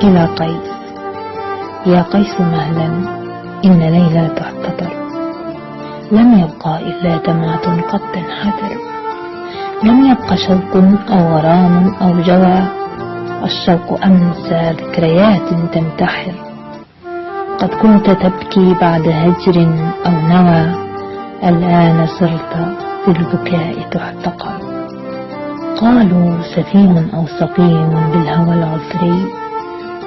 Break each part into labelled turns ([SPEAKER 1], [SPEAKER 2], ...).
[SPEAKER 1] إلى قيس: يا قيس مهلا، إن ليلى تعتذر، لم يبقى إلا دمعة قد تنحدر، لم يبق شوق أو غرام أو جوى، الشوق أمسى ذكريات تنتحر، قد كنت تبكي بعد هجر أو نوى، الآن صرت بالبكاء تحتقر. قالوا سفيه أو سقيم بالهوى العذري،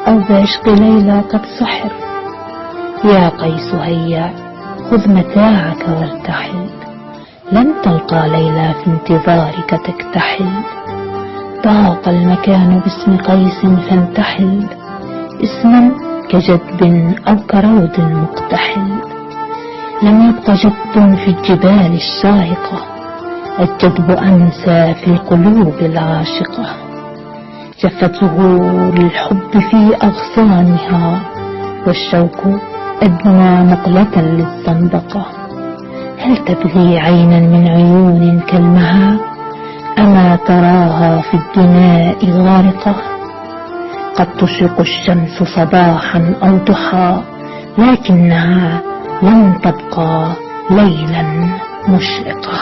[SPEAKER 1] أو بعشق ليلى قد سحر، يا قيس هيا خذ متاعك وارتحل، لن تلقى ليلى في انتظارك تكتحل، ضاق المكان باسم قيس فانتحل، اسما كجدب أو كرود مقتحل، لم يبق جدب في الجبال الشاهقة، الجدب أمسى في القلوب العاشقة، جفت زهور الحب في أغصانها، والشوك أدنى مقلة للزندقة، هل تبغي عينا من عيون كالمها، أما تراها في الدماء غارقة، قد تشرق الشمس صباحا أو ضحى، لكنها لن تبقى ليلا مشرقة.